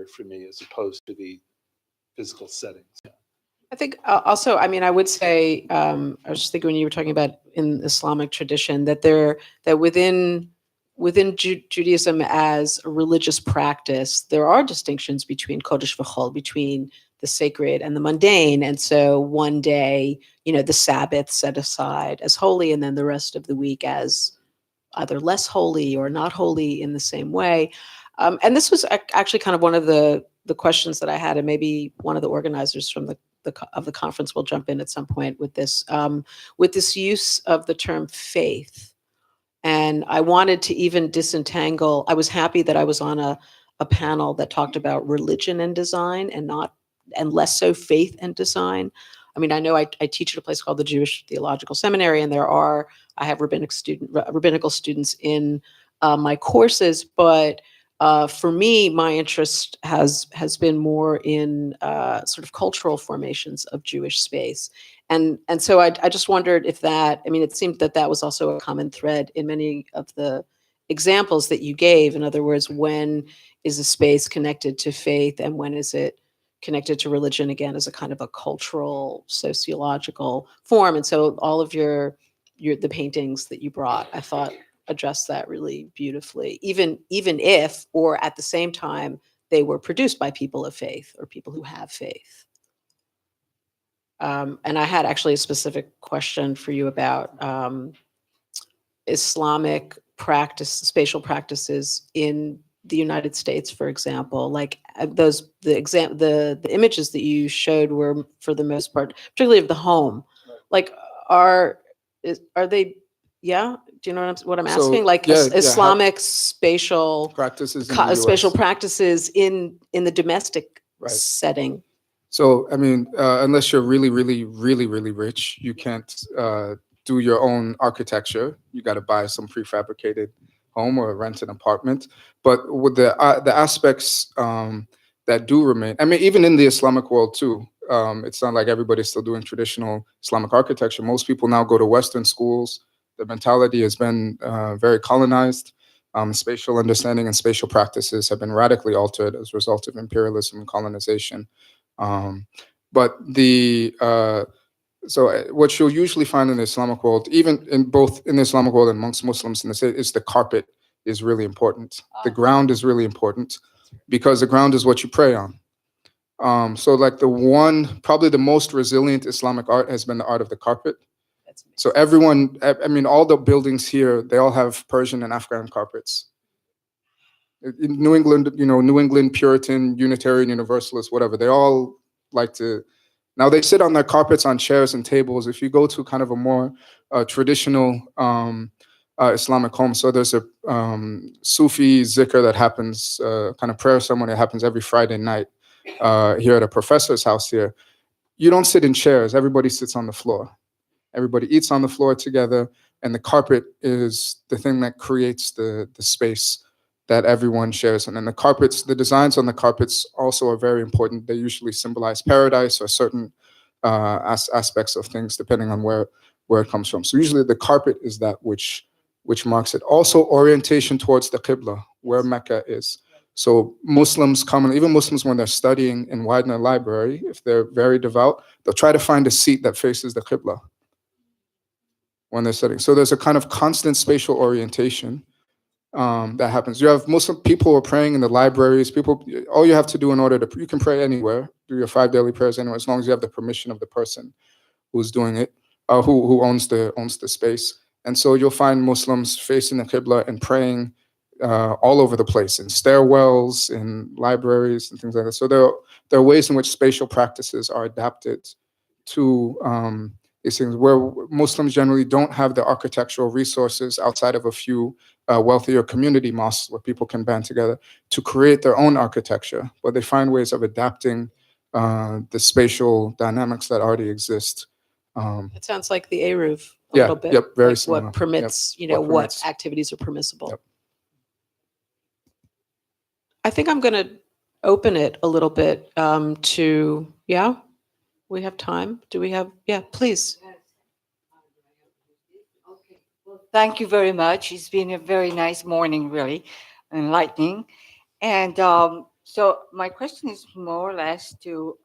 better for me as opposed to the physical settings. I think also, I mean, I would say, I was just thinking when you were talking about in Islamic tradition that within Judaism as a religious practice, there are distinctions between Kodesh v'chol, between the sacred and the mundane. And so one day, the Sabbath set aside as holy, and then the rest of the week as either less holy or not holy in the same way. And this was actually kind of one of the questions that I had, and maybe one of the organizers from the conference will jump in at some point with this use of the term faith. And I wanted to even disentangle. I was happy that I was on a panel that talked about religion and design and less so faith and design. I mean, I know I teach at a place called the Jewish Theological Seminary, and I have rabbinical students in my courses, but for me, my interest has been more in sort of cultural formations of Jewish space. And so I just wondered if it seemed that was also a common thread in many of the examples that you gave. In other words, when is a space connected to faith and when is it connected to religion, again, as a kind of a cultural, sociological form? And so all of the paintings that you brought, I thought addressed that really beautifully, even if, or at the same time, they were produced by people of faith or people who have faith. And I had actually a specific question for you about Islamic spatial practices in the United States, for example. Like the images that you showed were, for the most part, particularly of the home. Like, are they? Yeah, do you know what I'm asking? Like Islamic spatial practices, spatial practices in the domestic setting. So, I mean, unless you're really, really, really, really rich, you can't do your own architecture. You got to buy some prefabricated home or rent an apartment. But with the aspects that do remain, I mean, even in the Islamic world too, it's not like everybody's still doing traditional Islamic architecture. Most people now go to Western schools. The mentality has been very colonized. Spatial understanding and spatial practices have been radically altered as a result of imperialism and colonization. But so what you'll usually find in the Islamic world, even in both in the Islamic world and amongst Muslims in the state, is the carpet is really important. The ground is really important because the ground is what you pray on. So like probably the most resilient Islamic art has been the art of the carpet. So everyone, I mean, all the buildings here, they all have Persian and Afghan carpets. In New England, New England Puritan, Unitarian, Universalist, whatever, they all like to, now they sit on their carpets on chairs and tables. If you go to kind of a more traditional Islamic home, so there's a Sufi zikr that happens, kind of prayer ceremony that happens every Friday night here at a professor's house here. You don't sit in chairs, everybody sits on the floor. Everybody eats on the floor together, and the carpet is the thing that creates the space that everyone shares. And then the designs on the carpets also are very important. They usually symbolize paradise or certain aspects of things, depending on where it comes from. So usually the carpet is that which marks it. Also orientation towards the Qibla, where Mecca is. So Muslims even Muslims when they're studying in Widener Library, if they're very devout, they'll try to find a seat that faces the Qibla when they're studying. So there's a kind of constant spatial orientation that happens. You have Muslim people who are praying in the libraries. All you have to do you can pray anywhere, do your 5 daily prayers anywhere, as long as you have the permission of the person who's doing it, who owns the space. And so you'll find Muslims facing the Qibla and praying all over the place, in stairwells, in libraries, and things like that. So there are ways in which spatial practices are adapted to these things, where Muslims generally don't have the architectural resources outside of a few wealthier community mosques where people can band together to create their own architecture, but they find ways of adapting the spatial dynamics that already exist. It sounds like the Eruv a Yeah, little bit. yep, very like similar. what permits, Yep, what activities are permissible. Yep. I think I'm going to open it a little bit to, yeah, we have time. Do we have, yeah, please. Okay. Well, thank you very much. It's been a very nice morning, really enlightening. And So my question is more or less to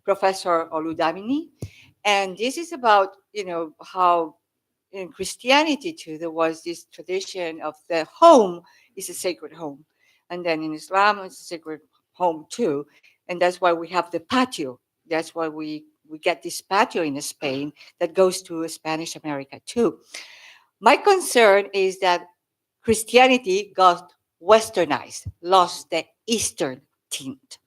Professor Oludamini, and this is about how in Christianity too there was this tradition of the home is a sacred home, and then in Islam it's a sacred home too, and that's why we have the patio. That's why we get this patio in Spain that goes to Spanish America too. My concern is that Christianity got westernized, lost the Eastern tint.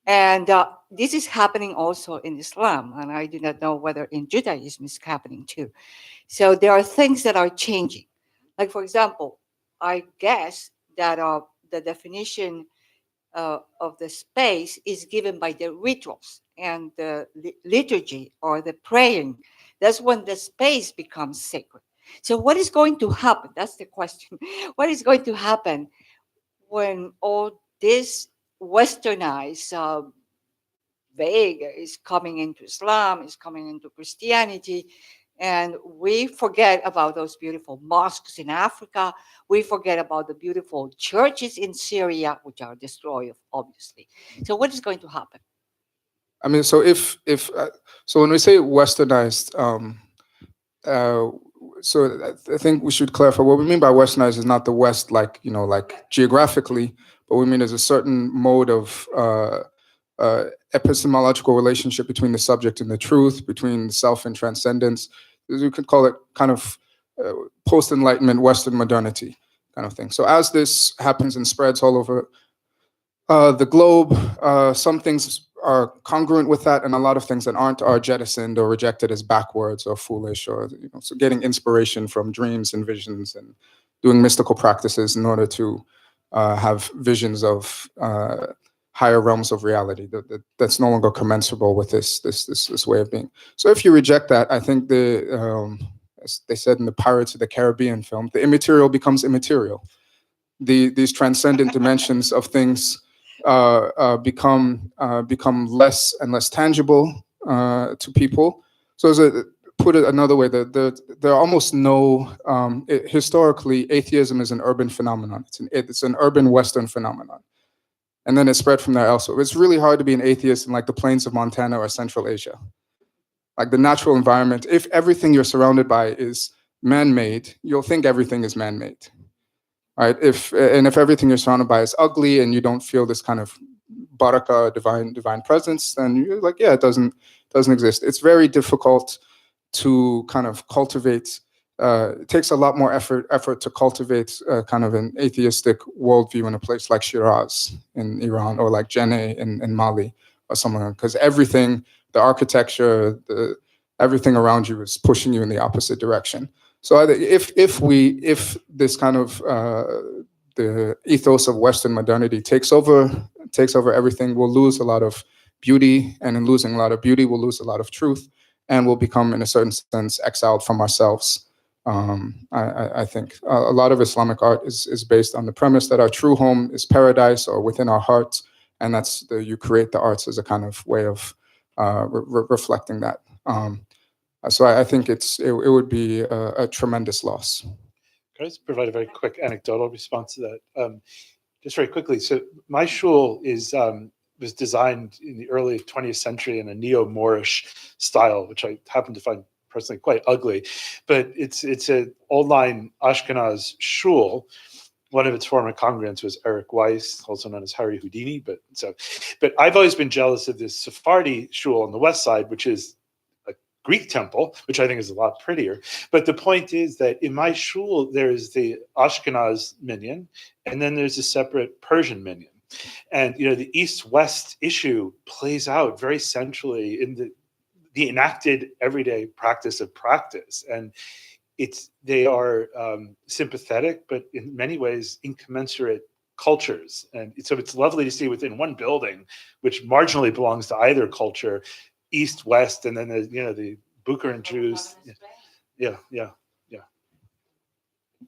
And this is happening also in Islam. And I do not know whether in Judaism it's happening too. So there are things that are changing. Like, for example, I guess that the definition of the space is given by the rituals and the liturgy or the praying. That's when the space becomes sacred. So, what is going to happen? That's the question. What is going to happen when all this westernized vague is coming into Islam, is coming into Christianity, and we forget about those beautiful mosques in Africa. We forget about the beautiful churches in Syria, which are destroyed, obviously. So, what is going to happen? I mean, so if so when we say westernized, so I think we should clarify what we mean by westernized is not the West, like like geographically, but we mean as a certain mode of epistemological relationship between the subject and the truth, between self and transcendence. You could call it kind of post-Enlightenment Western modernity kind of thing. So as this happens and spreads all over the globe, some things are congruent with that, and a lot of things that aren't are jettisoned or rejected as backwards or foolish, or so getting inspiration from dreams and visions and doing mystical practices in order to have visions of higher realms of reality that's no longer commensurable with this way of being. So if you reject that, I think as they said in the Pirates of the Caribbean film, the immaterial becomes immaterial. These transcendent dimensions of things become less and less tangible to people. So put it another way, there are almost no historically atheism is an urban phenomenon. It's an urban Western phenomenon, and then it spread from there elsewhere. It's really hard to be an atheist in like the plains of Montana or Central Asia. Like the natural environment, if everything you're surrounded by is man-made, you'll think everything is man-made. Right? If everything you're surrounded by is ugly and you don't feel this kind of baraka, divine presence, then you're like, yeah, it doesn't exist. It's very difficult to kind of cultivate. It takes a lot more effort to cultivate kind of an atheistic worldview in a place like Shiraz in Iran, or like Jenne in Mali or somewhere, because everything, the architecture, everything around you is pushing you in the opposite direction. So if this kind of the ethos of Western modernity takes over everything, we'll lose a lot of beauty, and in losing a lot of beauty, we'll lose a lot of truth, and we'll become, in a certain sense, exiled from ourselves. I think a lot of Islamic art is based on the premise that our true home is paradise or within our hearts, and you create the arts as a kind of way of reflecting that. So I think it would be a tremendous loss. Can I just provide a very quick anecdotal response to that? Just very quickly. So my shul was designed in the early 20th century in a neo-Moorish style, which I happen to find personally quite ugly. But it's an old line Ashkenaz shul. One of its former congregants was Eric Weiss, also known as Harry Houdini. But I've always been jealous of this Sephardi shul on the west side, which is a Greek temple, which I think is a lot prettier. But the point is that in my shul, there's the Ashkenaz minyan, and then there's a separate Persian minyan. And the East-West issue plays out very centrally in the enacted everyday practice of practice. And they are sympathetic, but in many ways incommensurate cultures. And so it's lovely to see within one building, which marginally belongs to either culture, East, West, and then the Bukharan Jews. Yeah.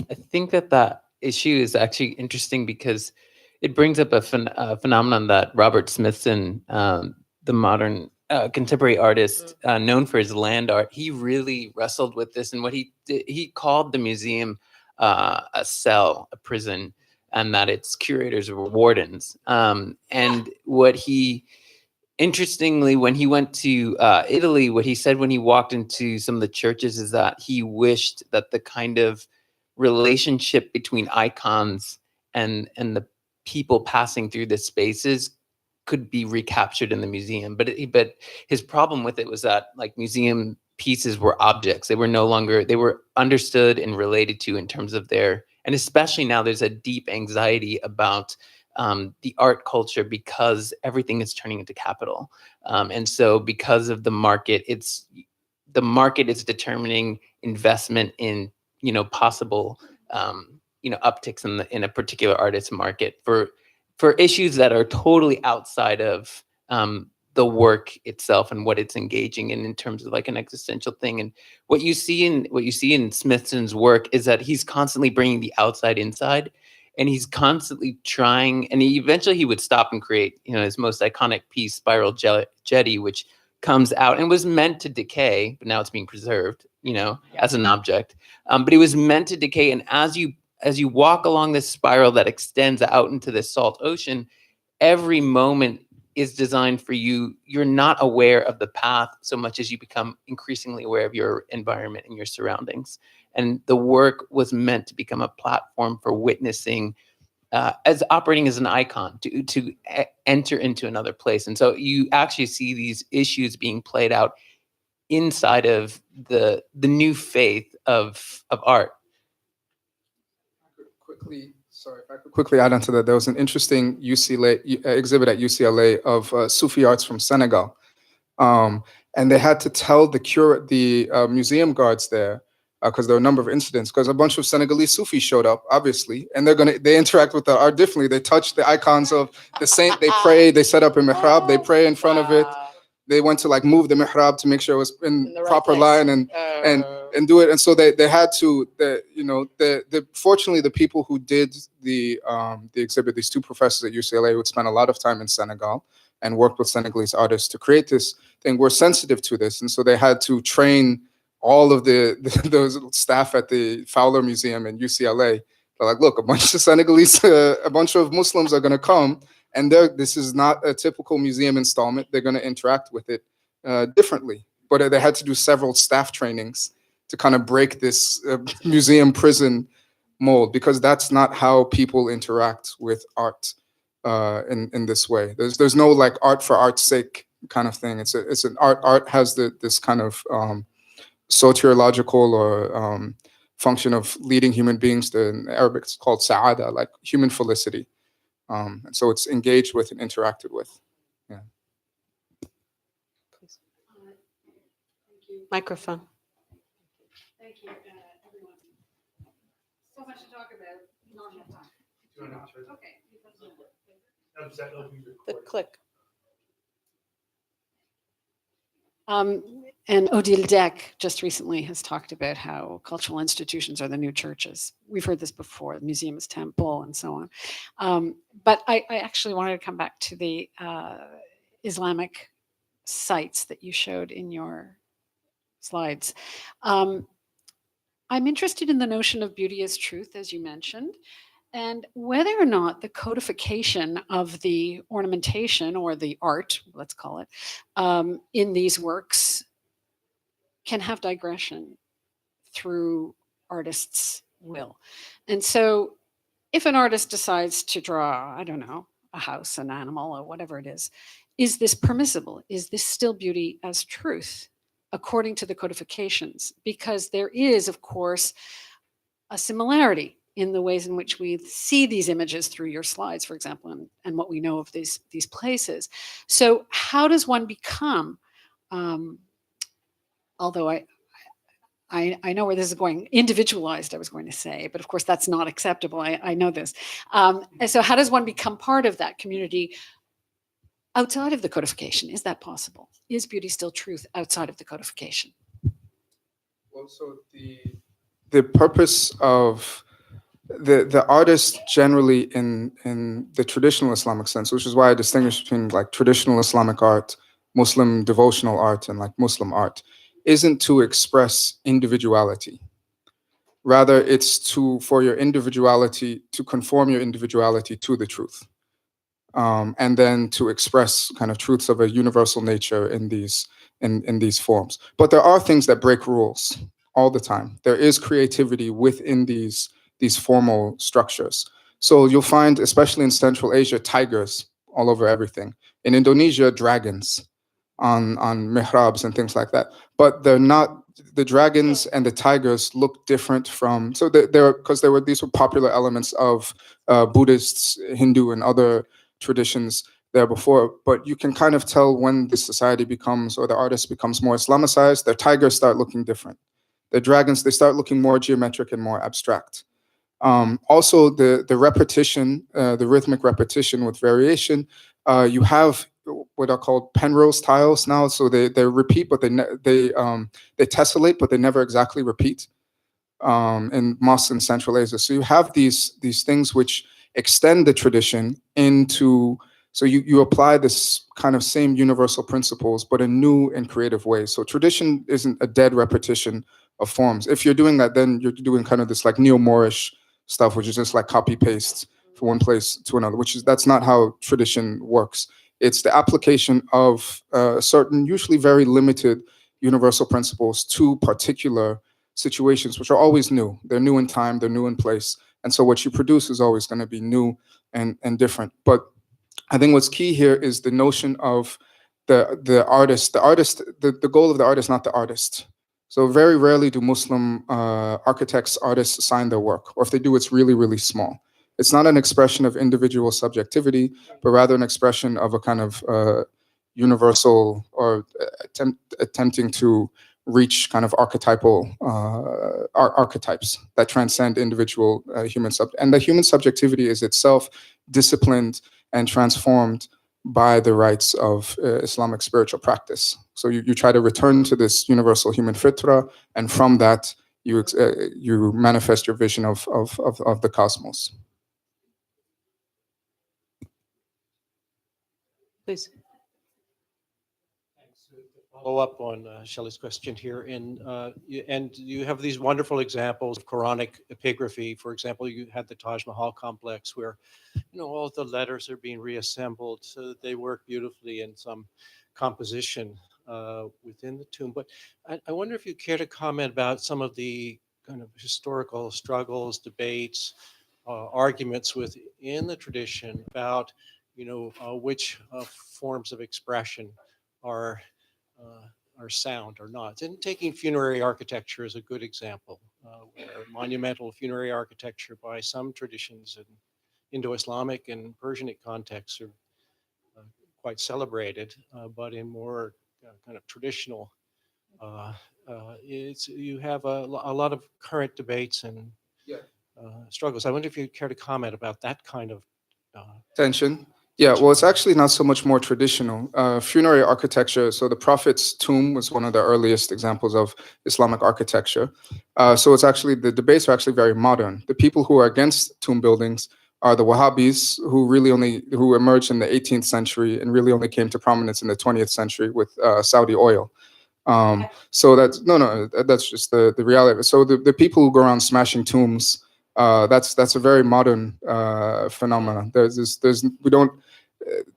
I think that issue is actually interesting because it brings up a phenomenon that Robert Smithson, the modern contemporary artist known for his land art, he really wrestled with this. And what he did, he called the museum a cell, a prison. and that its curators were wardens. And what he, interestingly, when he went to Italy, what he said when he walked into some of the churches is that he wished that the kind of relationship between icons and the people passing through the spaces could be recaptured in the museum. But his problem with it was that, like, museum pieces were objects. They were no longer, they were understood and related to in terms of their, and especially now there's a deep anxiety about the art culture because everything is turning into capital. And so because of the market is determining investment in, possible, upticks in a particular artist's market for issues that are totally outside of the work itself and what it's engaging in terms of like an existential thing. And what you see in Smithson's work is that he's constantly bringing the outside inside, and he's constantly trying, and eventually he would stop and create, his most iconic piece, Spiral Jetty, which comes out and was meant to decay, but now it's being preserved, as an object. But it was meant to decay. And as you walk along this spiral that extends out into the salt ocean, every moment is designed for you. You're not aware of the path so much as you become increasingly aware of your environment and your surroundings. And the work was meant to become a platform for witnessing, as operating as an icon to enter into another place. And so you actually see these issues being played out inside of the new faith of art. If I could quickly add on to that, there was an interesting UCLA exhibit at UCLA of Sufi arts from Senegal, and they had to tell the museum guards there, because there were a number of incidents, because a bunch of Senegalese Sufis showed up, obviously, and they interact with the art differently. They touch the icons of the saint, they pray, they set up a mihrab, they pray in front of it. They went to like move the mihrab to make sure it was in the right proper place. line and do it. And so they had to, fortunately the people who did the exhibit, these two professors at UCLA who had spent a lot of time in Senegal and worked with Senegalese artists to create this thing, were sensitive to this. And so they had to train all of those staff at the Fowler Museum in UCLA. They're like, look, a bunch of Senegalese, a bunch of Muslims are going to come, and this is not a typical museum installment. They're going to interact with it differently. But they had to do several staff trainings to kind of break this museum prison mold, because that's not how people interact with art in this way. There's no like art for art's sake kind of thing. It's an art has this kind of soteriological or function of leading human beings in Arabic. It's called sa'ada, like human felicity. And so it's engaged with and interacted with. Yeah. Please. Microphone. Thank you, everyone. So much to talk about, not enough time. Okay. The click. And Odile Deck just recently has talked about how cultural institutions are the new churches. We've heard this before, the museum is temple and so on. But I actually wanted to come back to the Islamic sites that you showed in your slides. I'm interested in the notion of beauty as truth, as you mentioned, and whether or not the codification of the ornamentation or the art, let's call it, in these works can have digression through artists' will. And so if an artist decides to draw, I don't know, a house, an animal, or whatever it is this permissible? Is this still beauty as truth according to the codifications? Because there is, of course, a similarity in the ways in which we see these images through your slides, for example, and what we know of these places. So how does one become, although I know where this is going, individualized, I was going to say, but of course that's not acceptable. I know this. And so how does one become part of that community outside of the codification? Is that possible? Is beauty still truth outside of the codification? Well, so the purpose of the artist generally in the traditional Islamic sense, which is why I distinguish between like traditional Islamic art, Muslim devotional art, and like Muslim art, isn't to express individuality. Rather, it's for your individuality, to conform your individuality to the truth. And then to express kind of truths of a universal nature in these forms. But there are things that break rules all the time. There is creativity within these formal structures. So you'll find, especially in Central Asia, tigers all over everything. In Indonesia, dragons on mihrabs and things like that. But they're not, the dragons and the tigers look different from, so these were popular elements of Buddhists, Hindu, and other traditions there before, but you can kind of tell when the society becomes, or the artist becomes more Islamicized, their tigers start looking different. The dragons, they start looking more geometric and more abstract. Also, the repetition, the rhythmic repetition with variation, you have what are called Penrose tiles now. So they repeat, but they tessellate, but they never exactly repeat in mosques in Central Asia. So you have these things which extend the tradition into, so you apply this kind of same universal principles, but in new and creative ways. So tradition isn't a dead repetition of forms. If you're doing that, then you're doing kind of this like neo-Moorish stuff, which is just like copy paste from one place to another, that's not how tradition works. It's the application of certain, usually very limited universal principles to particular situations, which are always new. They're new in time, they're new in place. And so what you produce is always going to be new and different. But I think what's key here is the notion of the artist. The goal of the artist, not the artist. So very rarely do Muslim architects, artists sign their work, or if they do, it's really, really small. It's not an expression of individual subjectivity, but rather an expression of a kind of universal, or attempting to reach kind of archetypal archetypes that transcend individual human and the human subjectivity is itself disciplined and transformed by the rites of Islamic spiritual practice. So you try to return to this universal human fitra, and from that you manifest your vision of the cosmos. Please. Follow up on Shelley's question here, and you have these wonderful examples of Quranic epigraphy. For example, you had the Taj Mahal complex where, all the letters are being reassembled so that they work beautifully in some composition within the tomb. But I wonder if you care to comment about some of the kind of historical struggles, debates, arguments within the tradition about, which forms of expression are sound or not. And taking funerary architecture is a good example, where monumental funerary architecture by some traditions in Indo-Islamic and Persianic contexts are quite celebrated, but in more kind of traditional, you have a lot of current debates and struggles. I wonder if you'd care to comment about that kind of tension. Yeah, well, it's actually not so much more traditional. Funerary architecture, so the Prophet's tomb was one of the earliest examples of Islamic architecture. So it's actually, the debates are actually very modern. The people who are against tomb buildings are the Wahhabis, who emerged in the 18th century and really only came to prominence in the 20th century with Saudi oil. So that's just the reality. So the people who go around smashing tombs, that's a very modern phenomenon.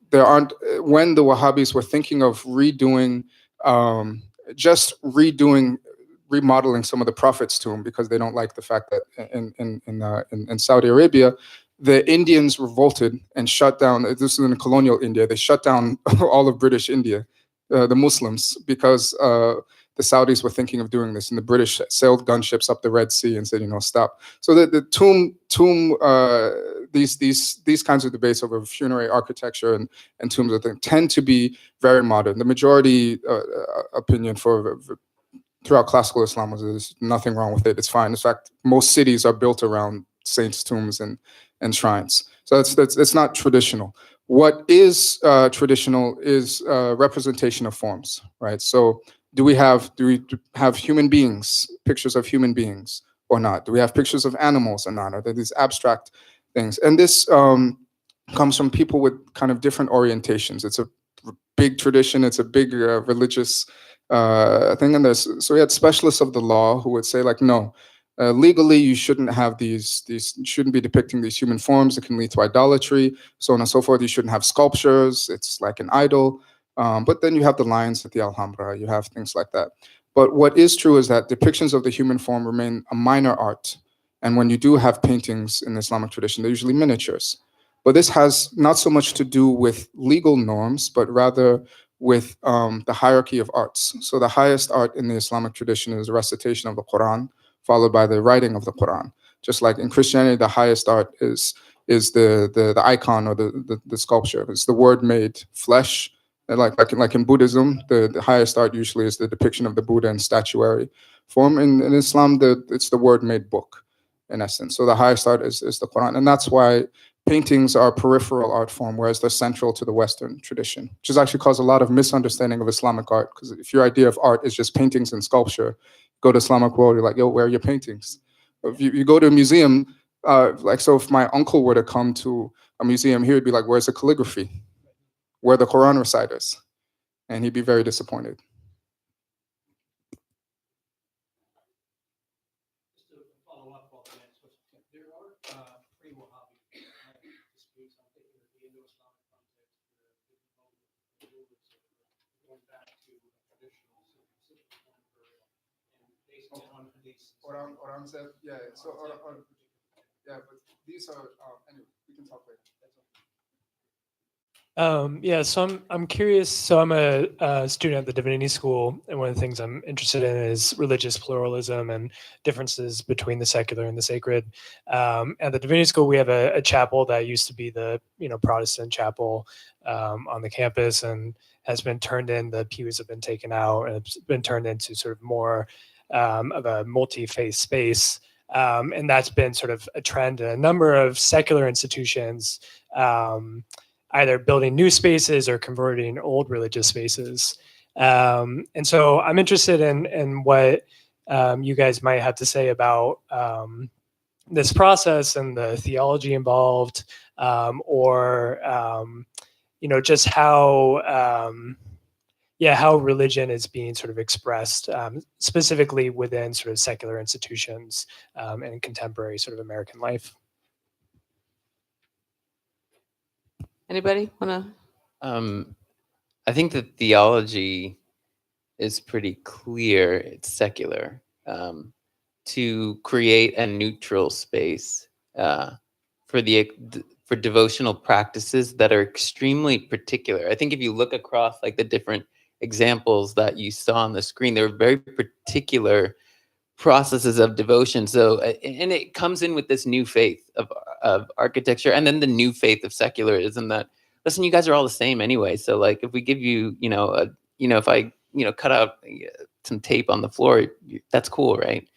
When the Wahhabis were thinking of remodeling some of the Prophet's tomb, because they don't like the fact that in Saudi Arabia, the Indians revolted and shut down. This is in colonial India. They shut down all of British India, the Muslims, because the Saudis were thinking of doing this, and the British sailed gunships up the Red Sea and said, stop. So the tomb, these kinds of debates over funerary architecture and tombs, I think, tend to be very modern. The majority opinion throughout classical Islam was there's nothing wrong with it. It's fine. In fact, most cities are built around saints' tombs and shrines. So it's not traditional. What is traditional is representation of forms, right? So do we have human beings, pictures of human beings or not? Do we have pictures of animals or not? Are there these abstract things? And this comes from people with kind of different orientations. It's a big tradition. It's a big religious thing. And so we had specialists of the law who would say, like, no, Legally, you shouldn't have these you shouldn't be depicting these human forms. It can lead to idolatry, so on and so forth. You shouldn't have sculptures. It's like an idol. But then you have the lions at the Alhambra. You have things like that. But what is true is that depictions of the human form remain a minor art. And when you do have paintings in the Islamic tradition, they're usually miniatures. But this has not so much to do with legal norms, but rather with the hierarchy of arts. So the highest art in the Islamic tradition is the recitation of the Quran, followed by the writing of the Quran. Just like in Christianity, the highest art is the icon or the sculpture. It's the word made flesh. And like in Buddhism, the highest art usually is the depiction of the Buddha in statuary form. In Islam, it's the word made book, in essence. So the highest art is the Quran. And that's why paintings are a peripheral art form, whereas they're central to the Western tradition, which has actually caused a lot of misunderstanding of Islamic art. Because if your idea of art is just paintings and sculpture, go to Islamic world, you're like, yo, where are your paintings? If you go to a museum, so if my uncle were to come to a museum here, he'd be like, where's the calligraphy? Where are the Quran reciters? And he'd be very disappointed. Just to follow up on the next question, there are pre-Wahhabi disputes, I'm thinking of the Indo-Islamic context, the rulers going back to a traditional Sufi form burial, and based on hadiths. Aurangzeb, yeah. So, yeah, but these are anyway. We can talk later. Yeah, so I'm curious. So I'm a student at the Divinity School, and one of the things I'm interested in is religious pluralism and differences between the secular and the sacred. At the Divinity School, we have a chapel that used to be the Protestant chapel on the campus, and has been turned in. The pews have been taken out, and it's been turned into sort of more of a multi-faith space. And that's been sort of a trend in a number of secular institutions. Either building new spaces or converting old religious spaces. And so I'm interested in what you guys might have to say about this process and the theology involved, or just how religion is being sort of expressed, specifically within sort of secular institutions and contemporary sort of American life. Anybody want to? I think the theology is pretty clear. It's secular. To create a neutral space for devotional practices that are extremely particular. I think if you look across like the different examples that you saw on the screen, they're very particular processes of devotion. So, and it comes in with this new faith of architecture, and then the new faith of secularism that, listen, you guys are all the same anyway. So like, if we give you, if I, cut out some tape on the floor, that's cool, right?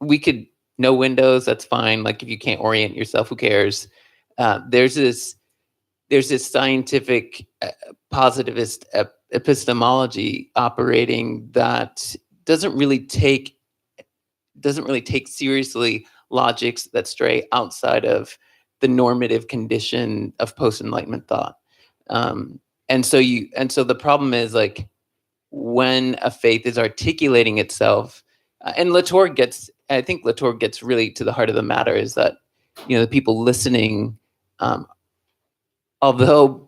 We could, no windows, that's fine. Like if you can't orient yourself, who cares? There's this scientific positivist epistemology operating that doesn't really take seriously logics that stray outside of the normative condition of post-Enlightenment thought. And so the problem is like when a faith is articulating itself, and I think Latour gets really to the heart of the matter, is that, the people listening, although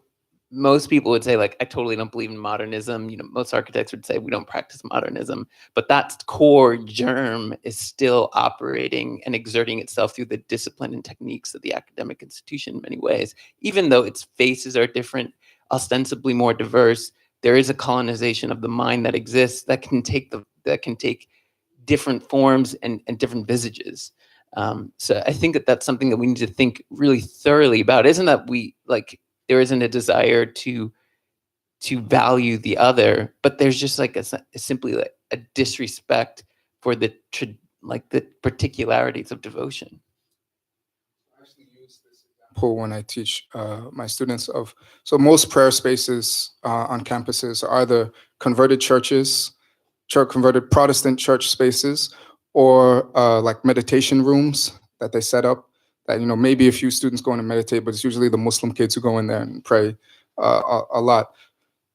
most people would say like, I totally don't believe in modernism. Most architects would say we don't practice modernism, but that core germ is still operating and exerting itself through the discipline and techniques of the academic institution in many ways. Even though its faces are different, ostensibly more diverse, there is a colonization of the mind that exists that can take different forms and different visages. So I think that's something that we need to think really thoroughly about. Isn't that there isn't a desire to value the other, but there's just like simply like a disrespect for the particularities of devotion. I actually use this example when I teach my students so most prayer spaces on campuses are either converted churches, converted Protestant church spaces, or like meditation rooms that they set up. That maybe a few students go in and meditate, but it's usually the Muslim kids who go in there and pray a lot.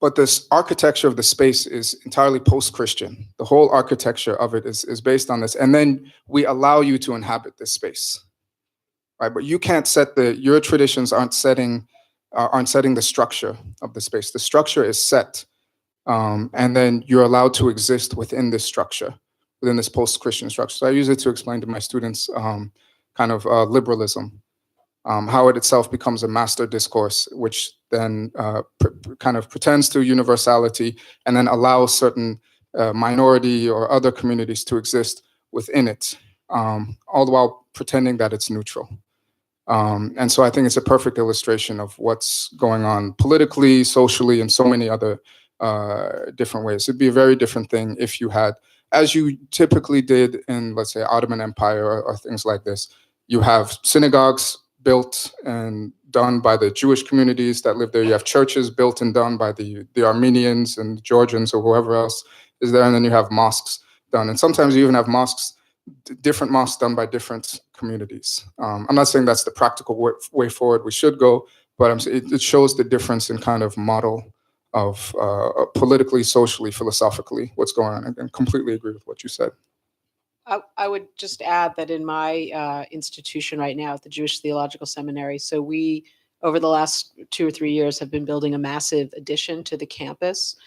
but this architecture of the space is entirely post-Christian. The whole architecture of it is based on this. And then we allow you to inhabit this space, right? But you can't set your traditions aren't setting the structure of the space. The structure is set. And then you're allowed to exist within this structure, within this post-Christian structure. So I use it to explain to my students kind of liberalism, how it itself becomes a master discourse, which then kind of pretends to universality and then allows certain minority or other communities to exist within it, all the while pretending that it's neutral. And so I think it's a perfect illustration of what's going on politically, socially, and so many other different ways. It'd be a very different thing if you had, as you typically did in, let's say, Ottoman Empire or things like this, you have synagogues built and done by the Jewish communities that live there. You have churches built and done by the Armenians and the Georgians or whoever else is there. And then you have mosques done. And sometimes you even have mosques, different mosques done by different communities. I'm not saying that's the practical way forward we should go, but it shows the difference in kind of model of politically, socially, philosophically, what's going on. And completely agree with what you said. I would just add that in my institution right now at the Jewish Theological Seminary, so we, over the last 2 or 3 years, have been building a massive addition to the campus.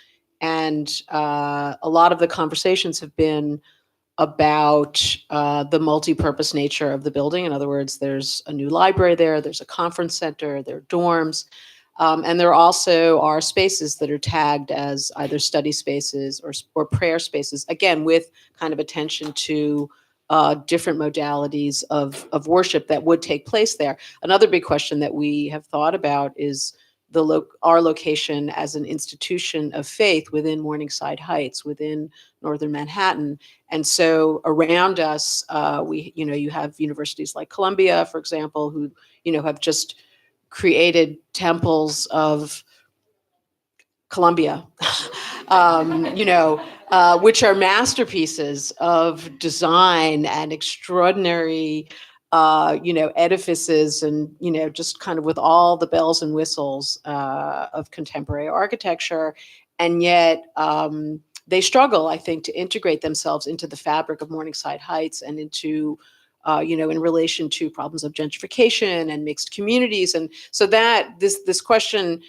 And a lot of the conversations have been about the multi-purpose nature of the building. In other words, there's a new library there, there's a conference center, there are dorms, and there also are spaces that are tagged as either study spaces or prayer spaces, again, with kind of attention to different modalities of worship that would take place there. Another big question that we have thought about is our location as an institution of faith within Morningside Heights, within Northern Manhattan. And so around us, you have universities like Columbia, for example, who, have just created temples of Columbia, which are masterpieces of design and extraordinary edifices and, just kind of with all the bells and whistles of contemporary architecture. And yet they struggle, I think, to integrate themselves into the fabric of Morningside Heights and into, in relation to problems of gentrification and mixed communities. And so that this question,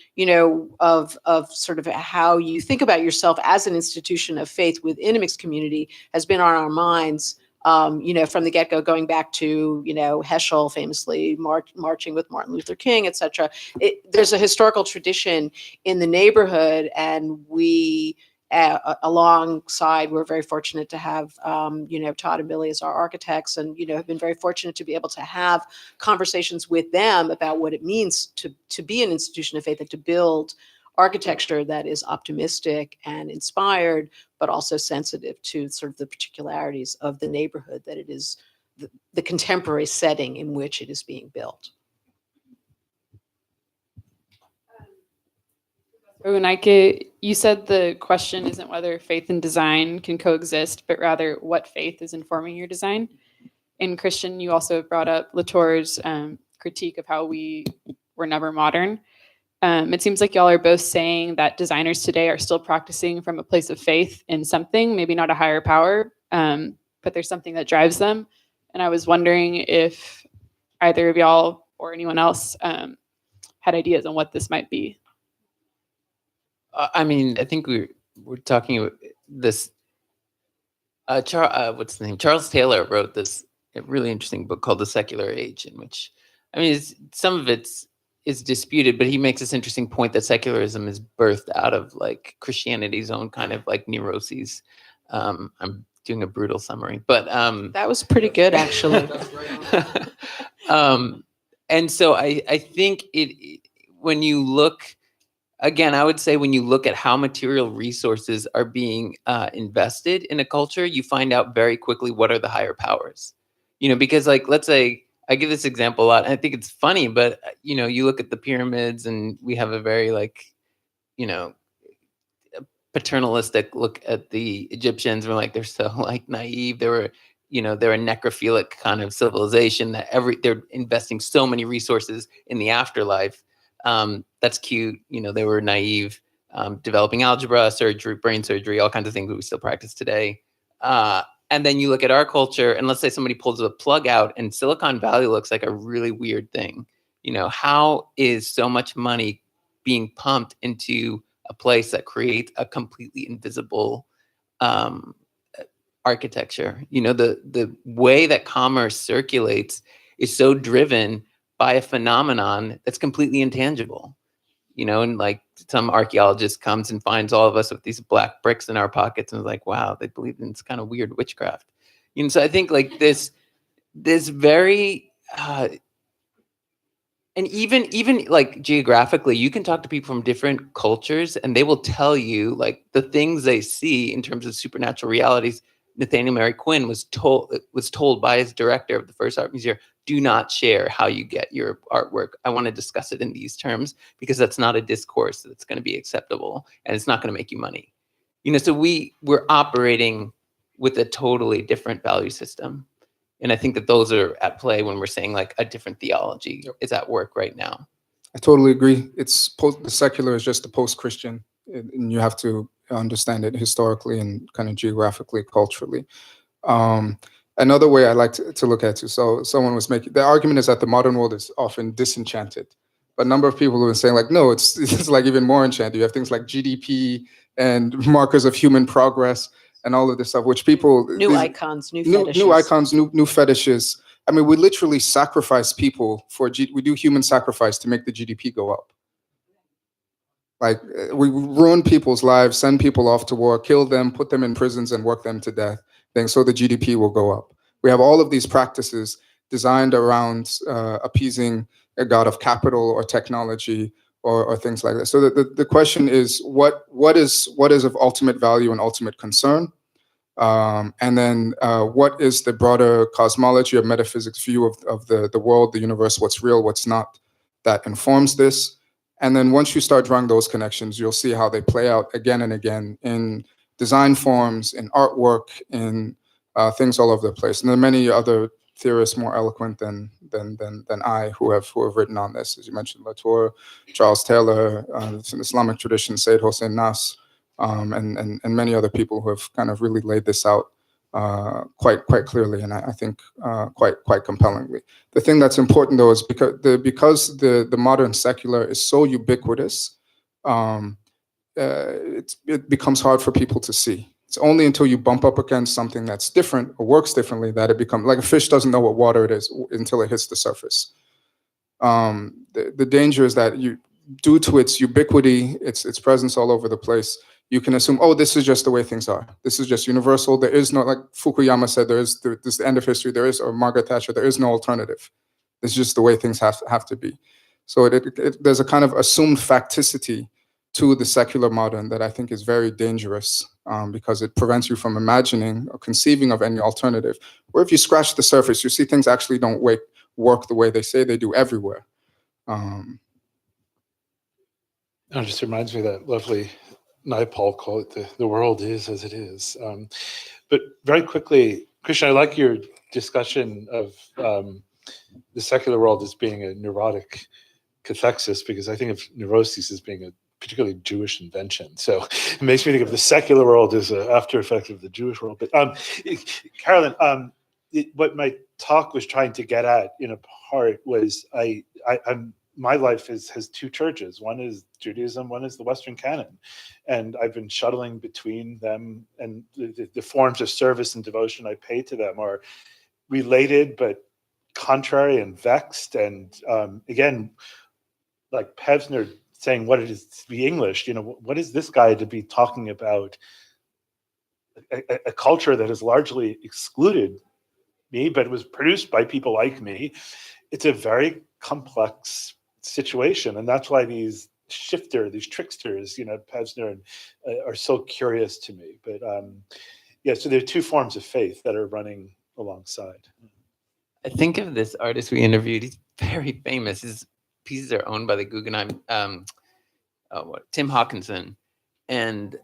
of sort of how you think about yourself as an institution of faith within a mixed community has been on our minds from the get-go, going back to, Heschel famously marching with Martin Luther King, et cetera. There's a historical tradition in the neighborhood, and we, alongside, we're very fortunate to have, Todd and Billy as our architects, and, have been very fortunate to be able to have conversations with them about what it means to be an institution of faith and to build architecture that is optimistic and inspired, but also sensitive to sort of the particularities of the neighborhood that it is, the contemporary setting in which it is being built. Ogunnaike, you said the question isn't whether faith and design can coexist, but rather what faith is informing your design. In Christian, you also brought up Latour's critique of how we were never modern. It seems like y'all are both saying that designers today are still practicing from a place of faith in something, maybe not a higher power, but there's something that drives them. And I was wondering if either of y'all or anyone else had ideas on what this might be. I think we're talking about this. What's the name? Charles Taylor wrote this really interesting book called The Secular Age, in which, some of it's disputed, but he makes this interesting point that secularism is birthed out of like Christianity's own kind of like neuroses. I'm doing a brutal summary, but that was pretty good, actually. And so I think when you look, again, I would say when you look at how material resources are being invested in a culture, you find out very quickly what are the higher powers. Because like, let's say, I give this example a lot, and I think it's funny, but you look at the pyramids, and we have a very paternalistic look at the Egyptians. We're like, they're so like naive. They're a necrophilic kind of civilization that they're investing so many resources in the afterlife. That's cute. They were naive. developing algebra, surgery, brain surgery, all kinds of things that we still practice today. And then you look at our culture, and let's say somebody pulls a plug out, and Silicon Valley looks like a really weird thing. You know, how is so much money being pumped into a place that creates a completely invisible architecture? You know, the way that commerce circulates is so driven by a phenomenon that's completely intangible. You know, and like some archaeologist comes and finds all of us with these black bricks in our pockets and is like, wow, they believe in this kind of weird witchcraft. You know, so I think like this very and even like geographically, you can talk to people from different cultures and they will tell you like the things they see in terms of supernatural realities. Nathaniel Mary Quinn was told by his director of the first art museum, do not share how you get your artwork. I want to discuss it in these terms because that's not a discourse that's going to be acceptable and it's not going to make you money. You know, so we're operating with a totally different value system. And I think that those are at play when we're saying like a different theology is at work right now. I totally agree. The secular is just the post-Christian, and you have to understand it historically and kind of geographically, culturally. Another way I like to look at it, so someone was making, the argument is that the modern world is often disenchanted. But a number of people have been saying like, no, it's like even more enchanted. You have things like GDP and markers of human progress and all of this stuff, which people— New icons, new fetishes. New icons, new fetishes. I mean, we literally sacrifice people we do human sacrifice to make the GDP go up. Like we ruin people's lives, send people off to war, kill them, put them in prisons and work them to death, so the GDP will go up. We have all of these practices designed around appeasing a god of capital or technology or things like that. So the question is, what is of ultimate value and ultimate concern? And then what is the broader cosmology or metaphysics view of the world, the universe, what's real, what's not, that informs this? And then once you start drawing those connections, you'll see how they play out again and again in design forms, in artwork, in things all over the place. And there are many other theorists more eloquent than I who have written on this. As you mentioned, Latour, Charles Taylor, it's an Islamic tradition, Sayyid Hossein Nas, and many other people who have kind of really laid this out quite clearly, and I think quite compellingly. The thing that's important though is because the modern secular is so ubiquitous, it becomes hard for people to see. It's only until you bump up against something that's different or works differently that it becomes like a fish doesn't know what water it is until it hits the surface. The danger is that due to its ubiquity, its presence all over the place, you can assume, oh, this is just the way things are. This is just universal. There is no, like Fukuyama said, this is the end of history. Or Margaret Thatcher, there is no alternative. This is just the way things have to be. So there's a kind of assumed facticity to the secular modern that I think is very dangerous because it prevents you from imagining or conceiving of any alternative. Where if you scratch the surface, you see things actually don't work the way they say they do everywhere. It just reminds me of that lovely Naipaul quote, the world is as it is. But very quickly, Christian, I like your discussion of the secular world as being a neurotic cathexis, because I think of neuroses as being a particularly Jewish invention. So it makes me think of the secular world as an after effect of the Jewish world. But Carolyn, what my talk was trying to get at in a part was I'm my life has two churches. One is Judaism, one is the Western canon. And I've been shuttling between them, and the forms of service and devotion I pay to them are related, but contrary and vexed. And again, like Pevsner saying what it is to be English, what is this guy to be talking about a culture that has largely excluded me, but it was produced by people like me? It's a very complex situation, and that's why these tricksters, Pevsner, are so curious to me. But so there are two forms of faith that are running alongside. I think of this artist we interviewed. He's very famous. His pieces are owned by the Guggenheim. Tim Hawkinson, and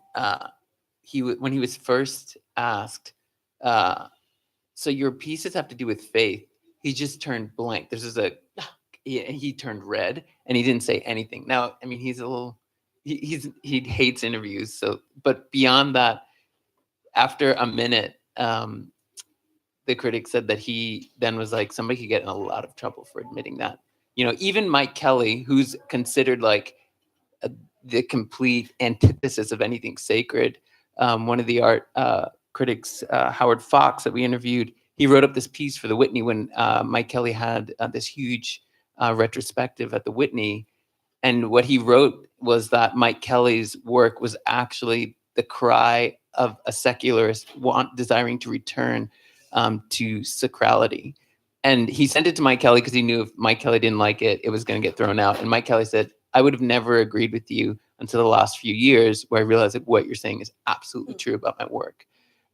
when he was first asked, so your pieces have to do with faith, he just turned blank. He turned red and he didn't say anything. Now, I mean, he's a little he hates interviews. So, but beyond that, after a minute, the critic said that he then was like, somebody could get in a lot of trouble for admitting that. You know, even Mike Kelly, who's considered like the complete antithesis of anything sacred. One of the art critics, Howard Fox, that we interviewed, he wrote up this piece for the Whitney when Mike Kelly had this huge retrospective at the Whitney. And what he wrote was that Mike Kelly's work was actually the cry of a secularist desiring to return to sacrality. And he sent it to Mike Kelly because he knew if Mike Kelly didn't like it, it was going to get thrown out. And Mike Kelly said, I would have never agreed with you until the last few years where I realized that what you're saying is absolutely true about my work.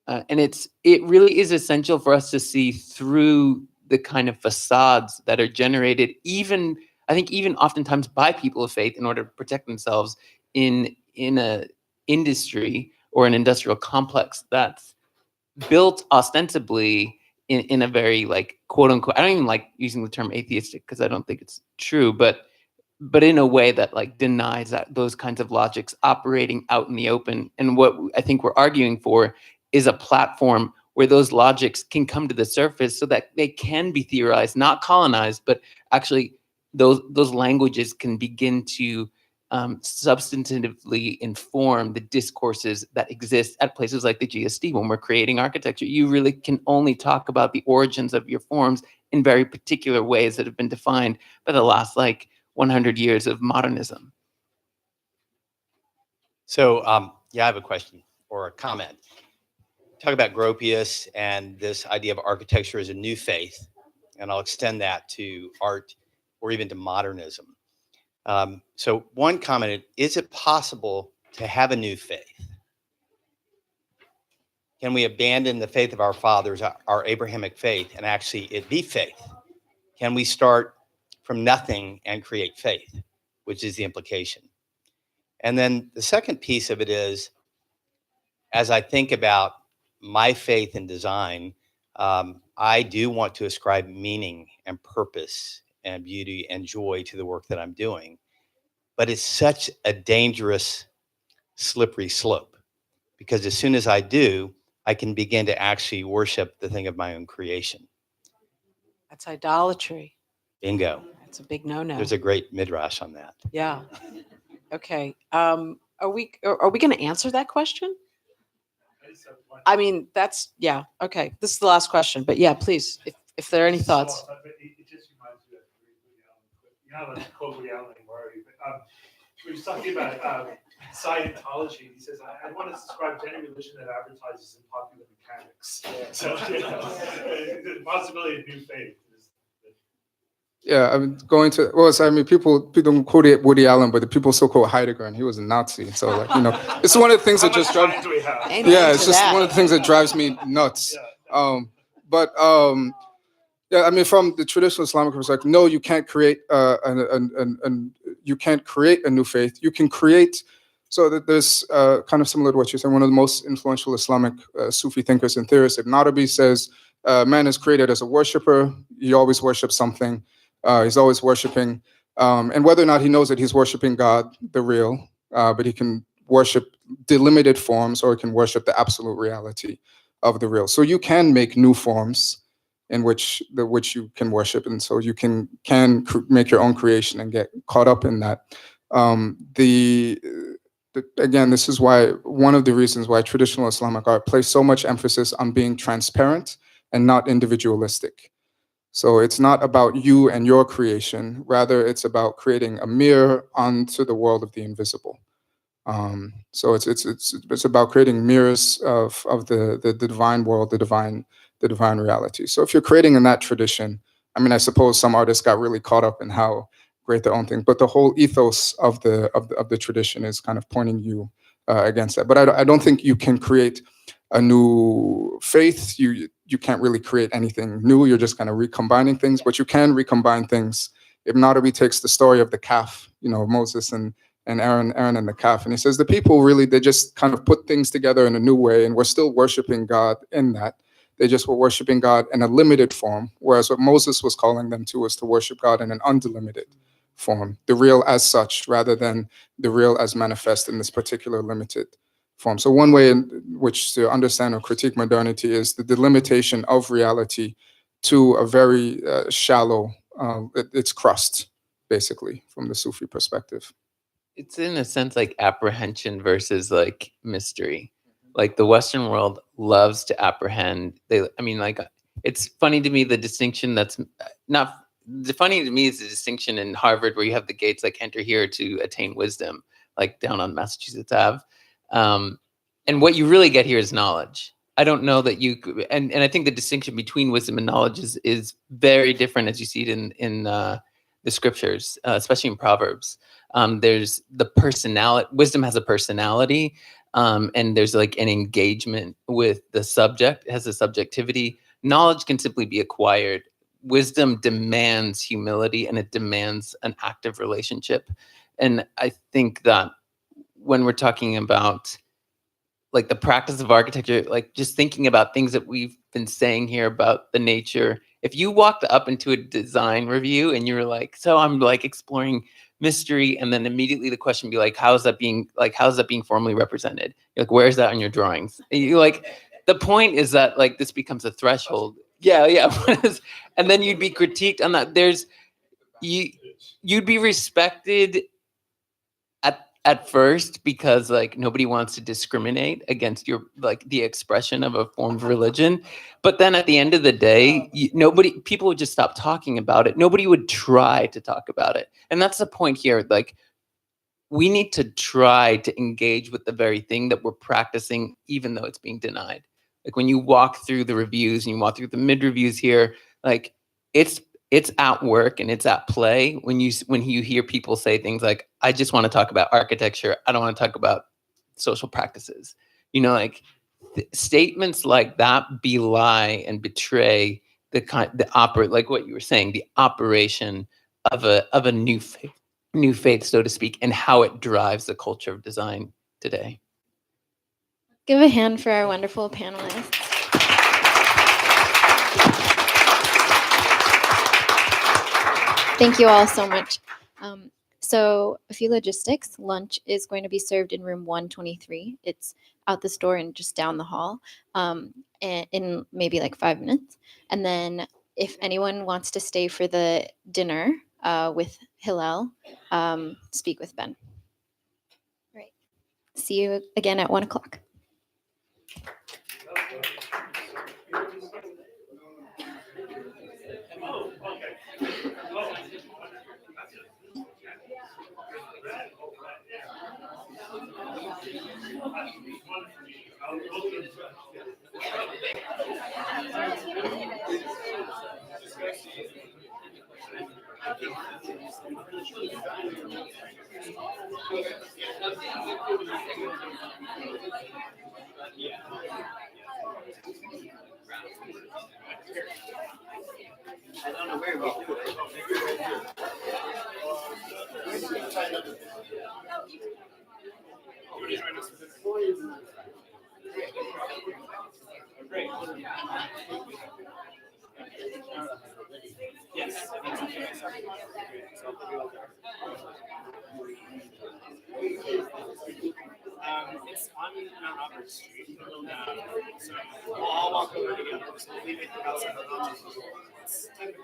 And it really is essential for us to see through the kind of facades that are generated, even oftentimes by people of faith in order to protect themselves in a industry or an industrial complex that's built ostensibly in a very like quote unquote, I don't even like using the term atheistic because I don't think it's true, but in a way that like denies that those kinds of logics operating out in the open. And what I think we're arguing for is a platform where those logics can come to the surface so that they can be theorized, not colonized, but actually those languages can begin to substantively inform the discourses that exist at places like the GSD. When we're creating architecture, you really can only talk about the origins of your forms in very particular ways that have been defined by the last like 100 years of modernism. So yeah, I have a question or a comment. Talk about Gropius and this idea of architecture as a new faith, and I'll extend that to art or even to modernism. So one comment, is it possible to have a new faith? Can we abandon the faith of our fathers, our Abrahamic faith, and actually it be faith? Can we start from nothing and create faith, which is the implication? And then the second piece of it is, as I think about my faith in design, I do want to ascribe meaning and purpose and beauty and joy to the work that I'm doing. But it's such a dangerous, slippery slope, because as soon as I do, I can begin to actually worship the thing of my own creation. That's idolatry. Bingo. That's a big no-no. There's a great midrash on that. Yeah. Okay. Are we going to answer that question? I mean, that's, yeah. Okay. This is the last question, but yeah, please, if there are any thoughts. It just reminds me of you know, like quote Woody Allen anymore, but we were talking about Scientology. He says, I want to subscribe to any religion that advertises in popular mechanics. So, you know, the possibility of new faith. Yeah, I mean, people don't quote it Woody Allen, but the people still quote Heidegger, and he was a Nazi. So, like, you know, it's one of the things that just drives. Yeah, it's just one of the things that drives me nuts. Yeah, I mean, from the traditional Islamic perspective, no, you can't create you can't create a new faith. You can create. So that there's kind of similar to what you said. One of the most influential Islamic Sufi thinkers and theorists, Ibn Arabi, says man is created as a worshiper. He always worships something. He's always worshiping, and whether or not he knows that he's worshiping God, the real, but he can worship delimited forms, or he can worship the absolute reality of the real. So you can make new forms in which you can worship, and so you can make your own creation and get caught up in that. Again, this is why one of the reasons why traditional Islamic art places so much emphasis on being transparent and not individualistic. So it's not about you and your creation, rather it's about creating a mirror onto the world of the invisible. So it's about creating mirrors of the divine world, the divine reality. So if you're creating in that tradition, I mean, I suppose some artists got really caught up in how great their own thing, but the whole ethos of the tradition is kind of pointing you against that. But I don't think you can create a new faith. You can't really create anything new. You're just kind of recombining things, but you can recombine things. Ibn Arabi takes the story of the calf, you know, Moses and Aaron and the calf, and he says the people really, they just kind of put things together in a new way, and we're still worshiping God in that. They just were worshiping God in a limited form, whereas what Moses was calling them to was to worship God in an undelimited form, the real as such, rather than the real as manifest in this particular limited form. So one way in which to understand or critique modernity is the delimitation of reality to a very shallow, its crust, basically, from the Sufi perspective. It's in a sense like apprehension versus like mystery. Like the Western world loves to apprehend. It's funny to me the distinction that's not funny to me is the distinction in Harvard where you have the gates like enter here to attain wisdom, like down on Massachusetts Ave. And what you really get here is knowledge. I don't know that you could, and I think the distinction between wisdom and knowledge is very different as you see it in the scriptures, especially in Proverbs. There's the personality. Wisdom has a personality, and there's like an engagement with the subject. It has a subjectivity. Knowledge can simply be acquired. Wisdom demands humility, and it demands an active relationship. And I think that when we're talking about like the practice of architecture, like just thinking about things that we've been saying here about the nature. If you walked up into a design review and you were like, so I'm like exploring mystery, and then immediately the question would be like, how is that being formally represented? You're like, where is that on your drawings? And you like, the point is that like this becomes a threshold. Yeah. And then you'd be critiqued on that. You'd be respected at first because like nobody wants to discriminate against your like the expression of a form of religion, but then at the end of the day people would just stop talking about it. Nobody would try to talk about it, and that's the point here. Like we need to try to engage with the very thing that we're practicing even though it's being denied. Like when you walk through the reviews and you walk through the mid reviews here, like it's at work and it's at play when you hear people say things like, I just want to talk about architecture. I don't want to talk about social practices. Like statements like that belie and betray like what you were saying, the operation of a new faith, so to speak, and how it drives the culture of design today. Give a hand for our wonderful panelists. Thank you all so much. So a few logistics. Lunch is going to be served in room 123. It's out this door and just down the hall in maybe like 5 minutes. And then if anyone wants to stay for the dinner with Hillel, speak with Ben. All right. See you again at 1 o'clock. I don't know where we do It's on Mount Robert Street. So we'll all walk over together. So we'll leave it outside the lobby. It's technically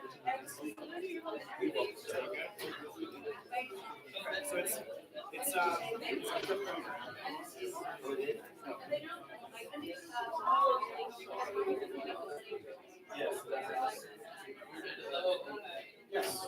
so it's yes.